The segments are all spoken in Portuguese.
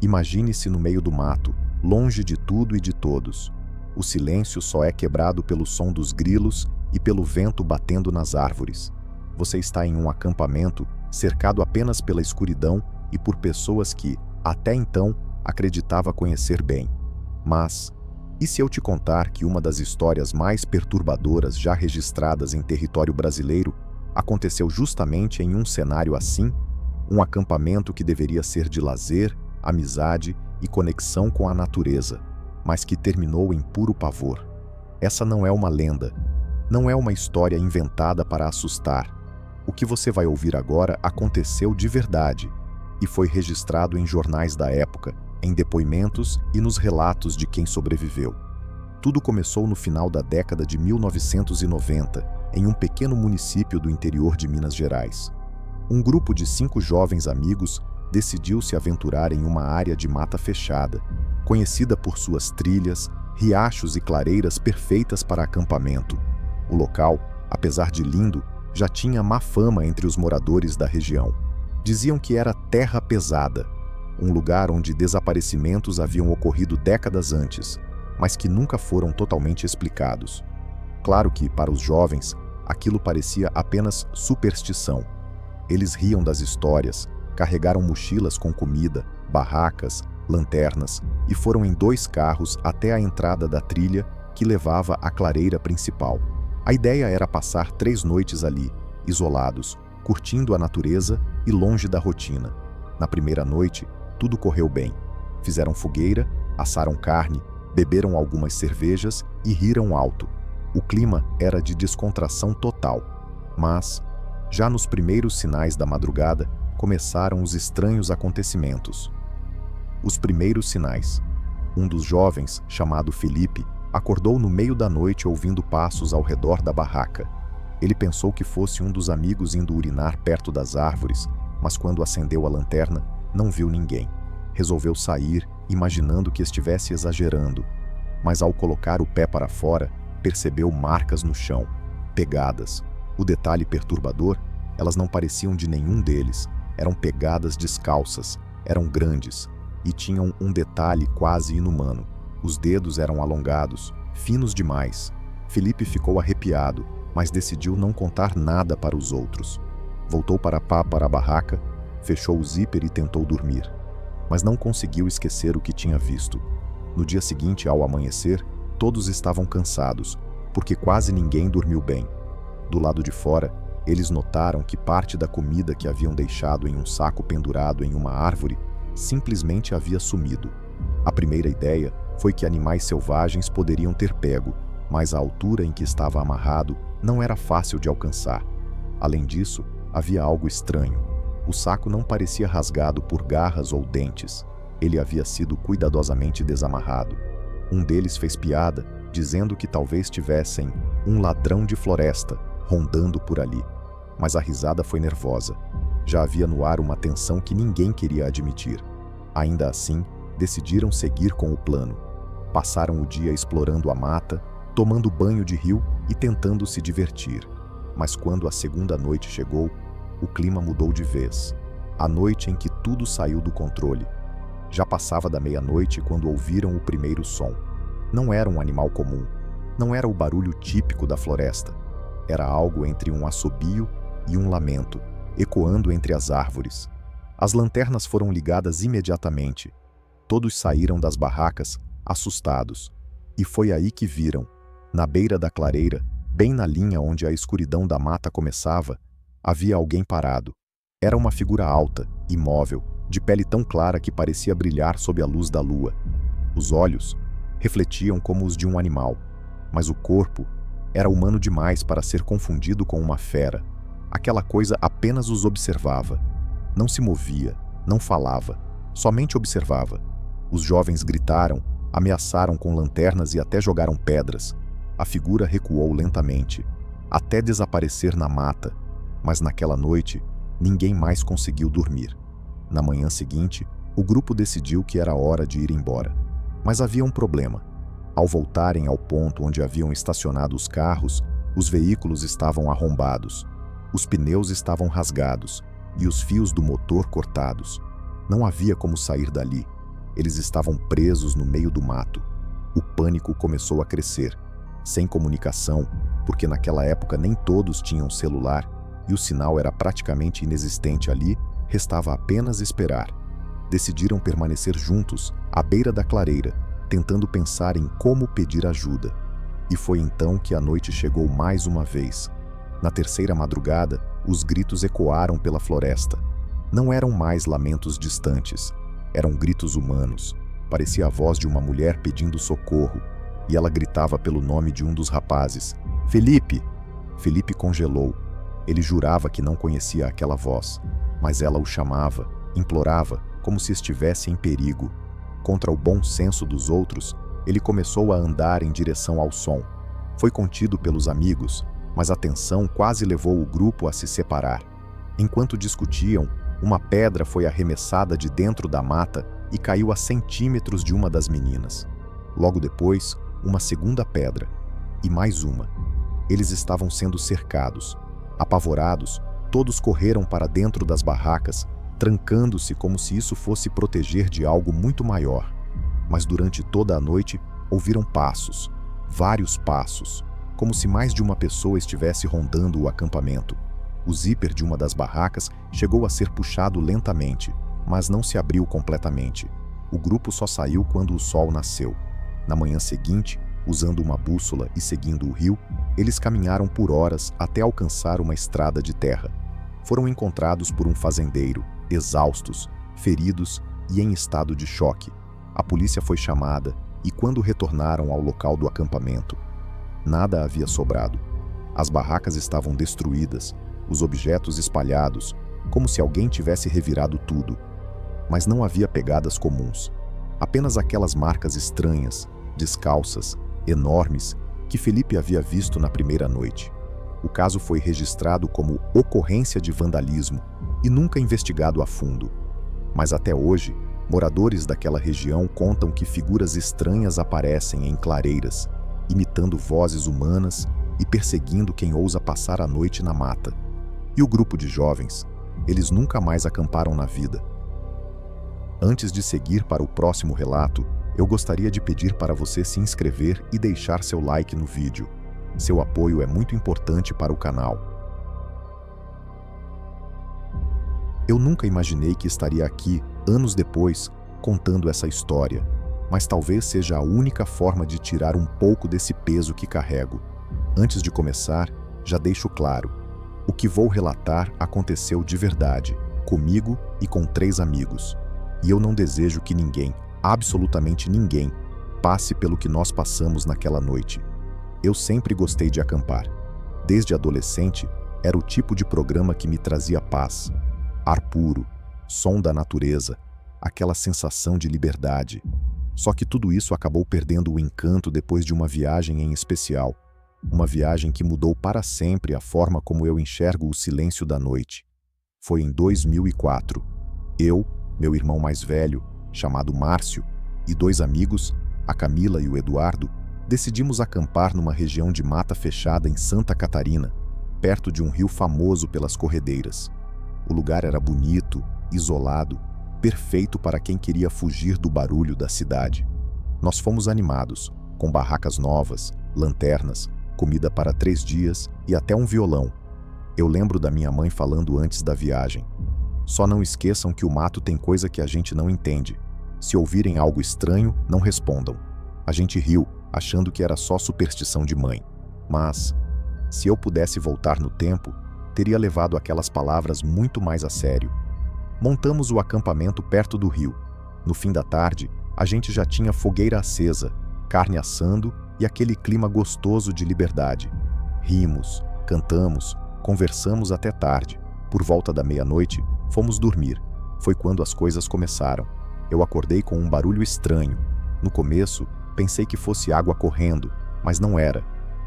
Imagine-se no meio do mato, longe de tudo e de todos. O silêncio só é quebrado pelo som dos grilos e pelo vento batendo nas árvores. Você está em um acampamento, cercado apenas pela escuridão e por pessoas que, até então, acreditava conhecer bem. Mas, e se eu te contar que uma das histórias mais perturbadoras já registradas em território brasileiro aconteceu justamente em um cenário assim? Um acampamento que deveria ser de lazer, amizade e conexão com a natureza, mas que terminou em puro pavor. Essa não é uma lenda, não é uma história inventada para assustar. O que você vai ouvir agora aconteceu de verdade e foi registrado em jornais da época, em depoimentos e nos relatos de quem sobreviveu. Tudo começou no final da década de 1990, em um pequeno município do interior de Minas Gerais. Um grupo de 5 jovens amigos decidiu se aventurar em uma área de mata fechada, conhecida por suas trilhas, riachos e clareiras perfeitas para acampamento. O local, apesar de lindo, já tinha má fama entre os moradores da região. Diziam que era terra pesada, um lugar onde desaparecimentos haviam ocorrido décadas antes, mas que nunca foram totalmente explicados. Claro que, para os jovens, aquilo parecia apenas superstição. Eles riam das histórias, carregaram mochilas com comida, barracas, lanternas e foram em 2 carros até a entrada da trilha que levava à clareira principal. A ideia era passar 3 noites ali, isolados, curtindo a natureza e longe da rotina. Na primeira noite, tudo correu bem. Fizeram fogueira, assaram carne, beberam algumas cervejas e riram alto. O clima era de descontração total. Mas, já nos primeiros sinais da madrugada, começaram os estranhos acontecimentos. Os primeiros sinais. Um dos jovens, chamado Felipe, acordou no meio da noite ouvindo passos ao redor da barraca. Ele pensou que fosse um dos amigos indo urinar perto das árvores, mas quando acendeu a lanterna, não viu ninguém. Resolveu sair, imaginando que estivesse exagerando, mas ao colocar o pé para fora, percebeu marcas no chão, pegadas. O detalhe perturbador, elas não pareciam de nenhum deles, eram pegadas descalças, eram grandes e tinham um detalhe quase inumano. Os dedos eram alongados, finos demais. Felipe ficou arrepiado, mas decidiu não contar nada para os outros. Voltou para a barraca, fechou o zíper e tentou dormir. Mas não conseguiu esquecer o que tinha visto. No dia seguinte, ao amanhecer, todos estavam cansados, porque quase ninguém dormiu bem. Do lado de fora, eles notaram que parte da comida que haviam deixado em um saco pendurado em uma árvore simplesmente havia sumido. A primeira ideia foi que animais selvagens poderiam ter pego, mas a altura em que estava amarrado não era fácil de alcançar. Além disso, havia algo estranho. O saco não parecia rasgado por garras ou dentes. Ele havia sido cuidadosamente desamarrado. Um deles fez piada, dizendo que talvez tivessem um ladrão de floresta rondando por ali. Mas a risada foi nervosa. Já havia no ar uma tensão que ninguém queria admitir. Ainda assim, decidiram seguir com o plano. Passaram o dia explorando a mata, tomando banho de rio e tentando se divertir. Mas quando a segunda noite chegou, o clima mudou de vez. A noite em que tudo saiu do controle. Já passava da meia-noite quando ouviram o primeiro som. Não era um animal comum. Não era o barulho típico da floresta. Era algo entre um assobio e um lamento, ecoando entre as árvores. As lanternas foram ligadas imediatamente. Todos saíram das barracas, assustados. E foi aí que viram, na beira da clareira, bem na linha onde a escuridão da mata começava, havia alguém parado. Era uma figura alta, imóvel, de pele tão clara que parecia brilhar sob a luz da lua. Os olhos refletiam como os de um animal, mas o corpo era humano demais para ser confundido com uma fera. Aquela coisa apenas os observava. Não se movia, não falava, somente observava. Os jovens gritaram, ameaçaram com lanternas e até jogaram pedras. A figura recuou lentamente, até desaparecer na mata, mas naquela noite, ninguém mais conseguiu dormir. Na manhã seguinte, o grupo decidiu que era hora de ir embora. Mas havia um problema. Ao voltarem ao ponto onde haviam estacionado os carros, os veículos estavam arrombados. Os pneus estavam rasgados e os fios do motor cortados. Não havia como sair dali. Eles estavam presos no meio do mato. O pânico começou a crescer. Sem comunicação, porque naquela época nem todos tinham celular e o sinal era praticamente inexistente ali, restava apenas esperar. Decidiram permanecer juntos, à beira da clareira, tentando pensar em como pedir ajuda. E foi então que a noite chegou mais uma vez. Na terceira madrugada, os gritos ecoaram pela floresta. Não eram mais lamentos distantes, eram gritos humanos. Parecia a voz de uma mulher pedindo socorro, e ela gritava pelo nome de um dos rapazes. Felipe! Felipe congelou. Ele jurava que não conhecia aquela voz, mas ela o chamava, implorava, como se estivesse em perigo. Contra o bom senso dos outros, ele começou a andar em direção ao som. Foi contido pelos amigos, mas a tensão quase levou o grupo a se separar. Enquanto discutiam, uma pedra foi arremessada de dentro da mata e caiu a centímetros de uma das meninas. Logo depois, uma segunda pedra. E mais uma. Eles estavam sendo cercados. Apavorados, todos correram para dentro das barracas, trancando-se como se isso fosse proteger de algo muito maior. Mas durante toda a noite, ouviram passos, vários passos, como se mais de uma pessoa estivesse rondando o acampamento. O zíper de uma das barracas chegou a ser puxado lentamente, mas não se abriu completamente. O grupo só saiu quando o sol nasceu. Na manhã seguinte, usando uma bússola e seguindo o rio, eles caminharam por horas até alcançar uma estrada de terra. Foram encontrados por um fazendeiro, exaustos, feridos e em estado de choque. A polícia foi chamada e, quando retornaram ao local do acampamento, nada havia sobrado. As barracas estavam destruídas, os objetos espalhados, como se alguém tivesse revirado tudo. Mas não havia pegadas comuns, apenas aquelas marcas estranhas, descalças, enormes, que Felipe havia visto na primeira noite. O caso foi registrado como ocorrência de vandalismo e nunca investigado a fundo. Mas até hoje, moradores daquela região contam que figuras estranhas aparecem em clareiras, imitando vozes humanas e perseguindo quem ousa passar a noite na mata. E o grupo de jovens, eles nunca mais acamparam na vida. Antes de seguir para o próximo relato, eu gostaria de pedir para você se inscrever e deixar seu like no vídeo. Seu apoio é muito importante para o canal. Eu nunca imaginei que estaria aqui, anos depois, contando essa história, mas talvez seja a única forma de tirar um pouco desse peso que carrego. Antes de começar, já deixo claro: o que vou relatar aconteceu de verdade, comigo e com 3 amigos. E eu não desejo que ninguém, absolutamente ninguém, passe pelo que nós passamos naquela noite. Eu sempre gostei de acampar. Desde adolescente, era o tipo de programa que me trazia paz, ar puro, som da natureza, aquela sensação de liberdade. Só que tudo isso acabou perdendo o encanto depois de uma viagem em especial. Uma viagem que mudou para sempre a forma como eu enxergo o silêncio da noite. Foi em 2004. Eu, meu irmão mais velho, chamado Márcio, e 2 amigos, a Camila e o Eduardo, decidimos acampar numa região de mata fechada em Santa Catarina, perto de um rio famoso pelas corredeiras. O lugar era bonito, isolado, perfeito para quem queria fugir do barulho da cidade. Nós fomos animados, com barracas novas, lanternas, comida para 3 dias e até um violão. Eu lembro da minha mãe falando antes da viagem: só não esqueçam que o mato tem coisa que a gente não entende. Se ouvirem algo estranho, não respondam. A gente riu, achando que era só superstição de mãe. Mas, se eu pudesse voltar no tempo, teria levado aquelas palavras muito mais a sério. Montamos o acampamento perto do rio. No fim da tarde, a gente já tinha fogueira acesa, carne assando e aquele clima gostoso de liberdade. Rimos, cantamos, conversamos até tarde. Por volta da meia-noite, fomos dormir. Foi quando as coisas começaram. Eu acordei com um barulho estranho. No começo, pensei que fosse água correndo, mas não era.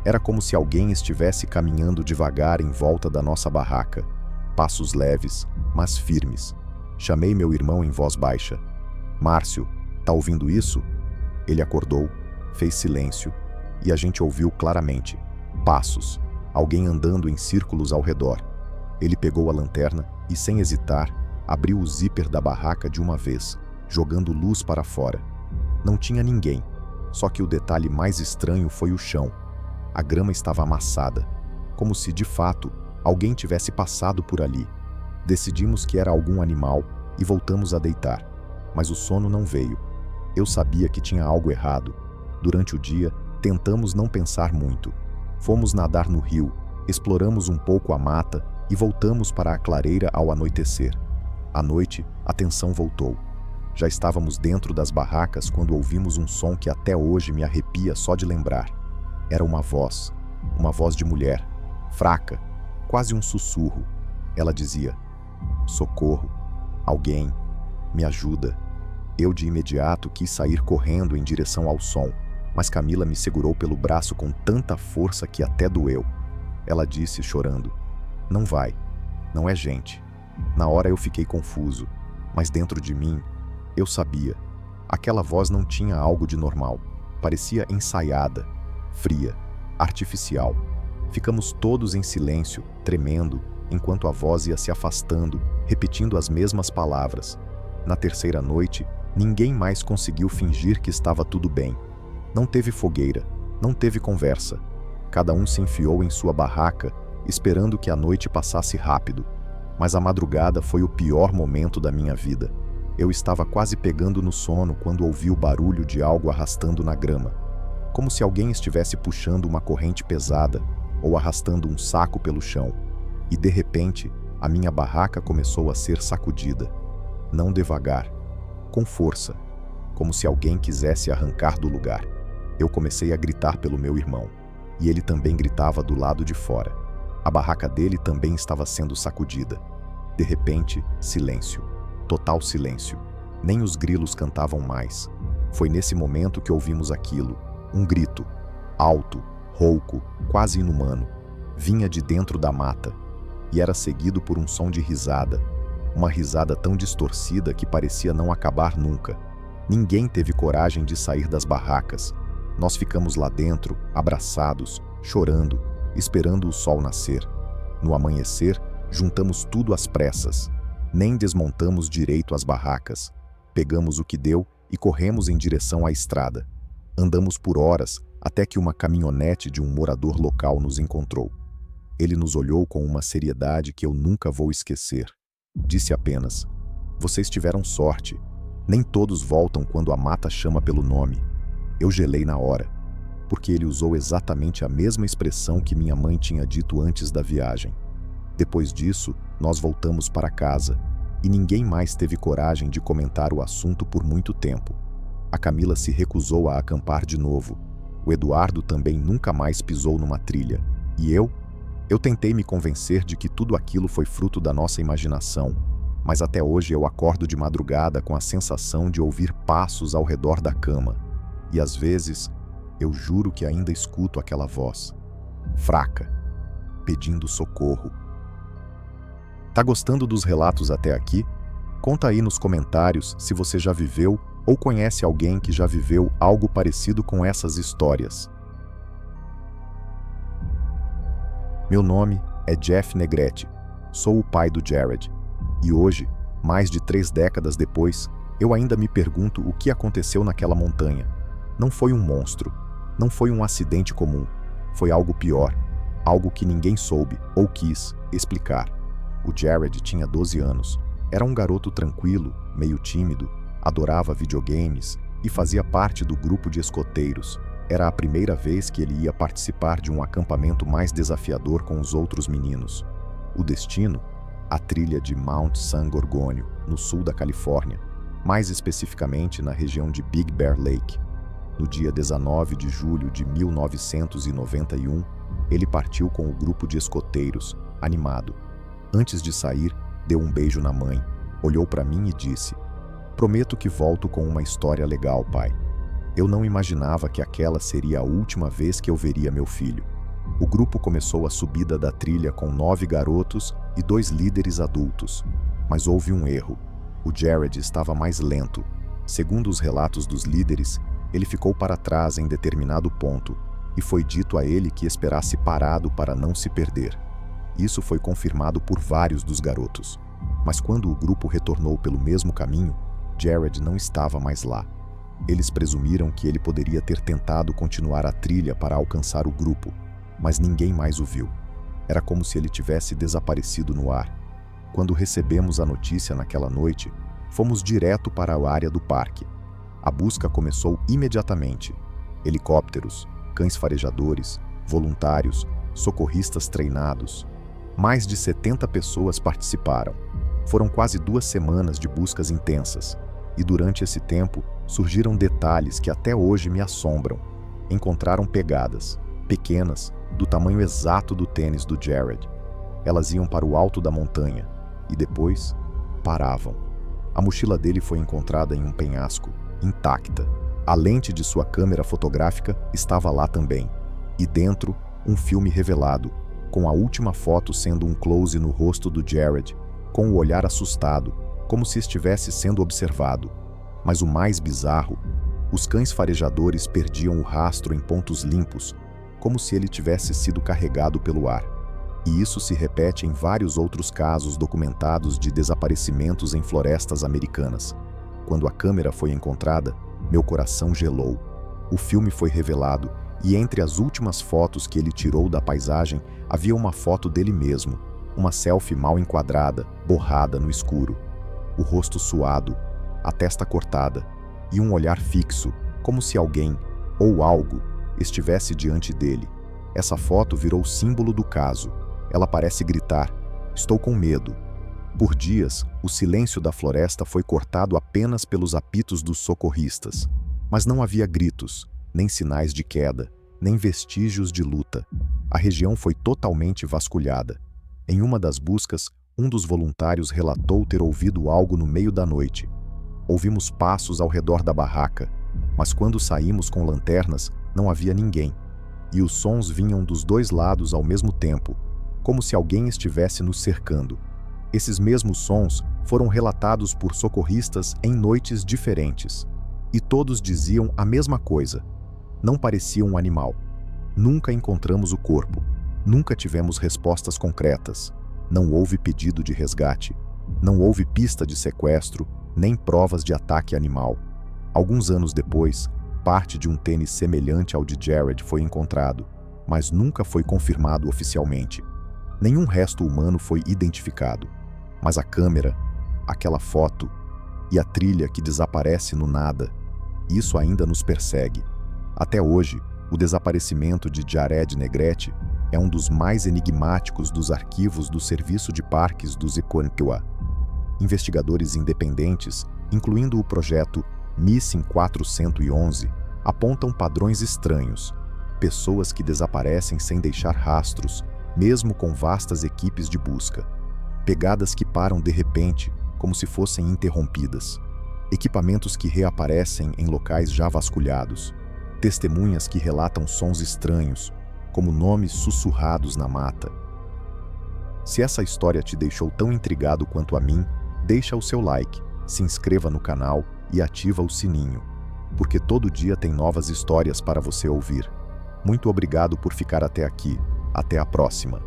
Era como se alguém estivesse caminhando devagar em volta da nossa barraca. Passos leves, mas firmes. Chamei meu irmão em voz baixa. Márcio, tá ouvindo isso? Ele acordou, fez silêncio, e a gente ouviu claramente. Passos, alguém andando em círculos ao redor. Ele pegou a lanterna e, sem hesitar, abriu o zíper da barraca de uma vez. jogando luz para fora. Não tinha ninguém, só que o detalhe mais estranho foi o chão. A grama estava amassada, como se, de fato, alguém tivesse passado por ali. Decidimos que era algum animal e voltamos a deitar, mas o sono não veio. Eu sabia que tinha algo errado. Durante o dia, tentamos não pensar muito. Fomos nadar no rio, exploramos um pouco a mata e voltamos para a clareira ao anoitecer. À noite, a tensão voltou. Já estávamos dentro das barracas quando ouvimos um som que até hoje me arrepia só de lembrar. Era uma voz de mulher, fraca, quase um sussurro. Ela dizia: "Socorro, alguém, me ajuda." Eu de imediato quis sair correndo em direção ao som, mas Camila me segurou pelo braço com tanta força que até doeu. Ela disse, chorando: "Não vai, não é gente." Na hora eu fiquei confuso, mas dentro de mim, eu sabia. Aquela voz não tinha algo de normal. Parecia ensaiada, fria, artificial. Ficamos todos em silêncio, tremendo, enquanto a voz ia se afastando, repetindo as mesmas palavras. Na terceira noite, ninguém mais conseguiu fingir que estava tudo bem. Não teve fogueira, não teve conversa. Cada um se enfiou em sua barraca, esperando que a noite passasse rápido. Mas a madrugada foi o pior momento da minha vida. Eu estava quase pegando no sono quando ouvi o barulho de algo arrastando na grama, como se alguém estivesse puxando uma corrente pesada ou arrastando um saco pelo chão. E de repente, a minha barraca começou a ser sacudida. Não devagar, com força, como se alguém quisesse arrancar do lugar. Eu comecei a gritar pelo meu irmão, e ele também gritava do lado de fora. A barraca dele também estava sendo sacudida. De repente, silêncio. Total silêncio. Nem os grilos cantavam mais. Foi nesse momento que ouvimos aquilo. Um grito, alto, rouco, quase inumano. Vinha de dentro da mata. E era seguido por um som de risada. Uma risada tão distorcida que parecia não acabar nunca. Ninguém teve coragem de sair das barracas. Nós ficamos lá dentro, abraçados, chorando, esperando o sol nascer. No amanhecer, juntamos tudo às pressas. Nem desmontamos direito as barracas. Pegamos o que deu e corremos em direção à estrada. Andamos por horas até que uma caminhonete de um morador local nos encontrou. Ele nos olhou com uma seriedade que eu nunca vou esquecer. Disse apenas: "Vocês tiveram sorte. Nem todos voltam quando a mata chama pelo nome." Eu gelei na hora, porque ele usou exatamente a mesma expressão que minha mãe tinha dito antes da viagem. Depois disso, nós voltamos para casa, e ninguém mais teve coragem de comentar o assunto por muito tempo. A Camila se recusou a acampar de novo. O Eduardo também nunca mais pisou numa trilha. E eu tentei me convencer de que tudo aquilo foi fruto da nossa imaginação, mas até hoje eu acordo de madrugada com a sensação de ouvir passos ao redor da cama. E às vezes, eu juro que ainda escuto aquela voz, fraca, pedindo socorro. Tá gostando dos relatos até aqui? Conta aí nos comentários se você já viveu ou conhece alguém que já viveu algo parecido com essas histórias. Meu nome é Jeff Negrete, sou o pai do Jared. E hoje, mais de 3 décadas depois, eu ainda me pergunto o que aconteceu naquela montanha. Não foi um monstro, não foi um acidente comum, foi algo pior, algo que ninguém soube ou quis explicar. O Jared tinha 12 anos, era um garoto tranquilo, meio tímido, adorava videogames e fazia parte do grupo de escoteiros. Era a primeira vez que ele ia participar de um acampamento mais desafiador com os outros meninos. O destino? A trilha de Mount San Gorgonio, no sul da Califórnia, mais especificamente na região de Big Bear Lake. No dia 19 de julho de 1991, ele partiu com o grupo de escoteiros, animado. Antes de sair, deu um beijo na mãe, olhou para mim e disse: "Prometo que volto com uma história legal, pai." Eu não imaginava que aquela seria a última vez que eu veria meu filho. O grupo começou a subida da trilha com 9 garotos e 2 líderes adultos. Mas houve um erro. O Jared estava mais lento. Segundo os relatos dos líderes, ele ficou para trás em determinado ponto, e foi dito a ele que esperasse parado para não se perder. Isso foi confirmado por vários dos garotos. Mas quando o grupo retornou pelo mesmo caminho, Jared não estava mais lá. Eles presumiram que ele poderia ter tentado continuar a trilha para alcançar o grupo, mas ninguém mais o viu. Era como se ele tivesse desaparecido no ar. Quando recebemos a notícia naquela noite, fomos direto para a área do parque. A busca começou imediatamente. Helicópteros, cães farejadores, voluntários, socorristas treinados. Mais de 70 pessoas participaram. Foram quase 2 semanas de buscas intensas. E durante esse tempo, surgiram detalhes que até hoje me assombram. Encontraram pegadas, pequenas, do tamanho exato do tênis do Jared. Elas iam para o alto da montanha e depois paravam. A mochila dele foi encontrada em um penhasco, intacta. A lente de sua câmera fotográfica estava lá também. E dentro, um filme revelado, com a última foto sendo um close no rosto do Jared, com o olhar assustado, como se estivesse sendo observado. Mas o mais bizarro, os cães farejadores perdiam o rastro em pontos limpos, como se ele tivesse sido carregado pelo ar. E isso se repete em vários outros casos documentados de desaparecimentos em florestas americanas. Quando a câmera foi encontrada, meu coração gelou. O filme foi revelado e entre as últimas fotos que ele tirou da paisagem havia uma foto dele mesmo, uma selfie mal enquadrada, borrada no escuro. O rosto suado, a testa cortada e um olhar fixo, como se alguém, ou algo, estivesse diante dele. Essa foto virou símbolo do caso. Ela parece gritar: "Estou com medo." Por dias, o silêncio da floresta foi cortado apenas pelos apitos dos socorristas. Mas não havia gritos, nem sinais de queda, nem vestígios de luta. A região foi totalmente vasculhada. Em uma das buscas, um dos voluntários relatou ter ouvido algo no meio da noite. Ouvimos passos ao redor da barraca, mas quando saímos com lanternas, não havia ninguém. E os sons vinham dos 2 lados ao mesmo tempo, como se alguém estivesse nos cercando. Esses mesmos sons foram relatados por socorristas em noites diferentes. E todos diziam a mesma coisa. Não parecia um animal. Nunca encontramos o corpo. Nunca tivemos respostas concretas. Não houve pedido de resgate. Não houve pista de sequestro, nem provas de ataque animal. Alguns anos depois, parte de um tênis semelhante ao de Jared foi encontrado, mas nunca foi confirmado oficialmente. Nenhum resto humano foi identificado. Mas a câmera, aquela foto e a trilha que desaparece no nada, isso ainda nos persegue. Até hoje, o desaparecimento de Jared Negrete é um dos mais enigmáticos dos arquivos do Serviço de Parques do Zipanquihua. Investigadores independentes, incluindo o projeto Missing 411, apontam padrões estranhos, pessoas que desaparecem sem deixar rastros, mesmo com vastas equipes de busca. Pegadas que param de repente, como se fossem interrompidas. Equipamentos que reaparecem em locais já vasculhados. Testemunhas que relatam sons estranhos, como nomes sussurrados na mata. Se essa história te deixou tão intrigado quanto a mim, deixa o seu like, se inscreva no canal e ativa o sininho, porque todo dia tem novas histórias para você ouvir. Muito obrigado por ficar até aqui. Até a próxima.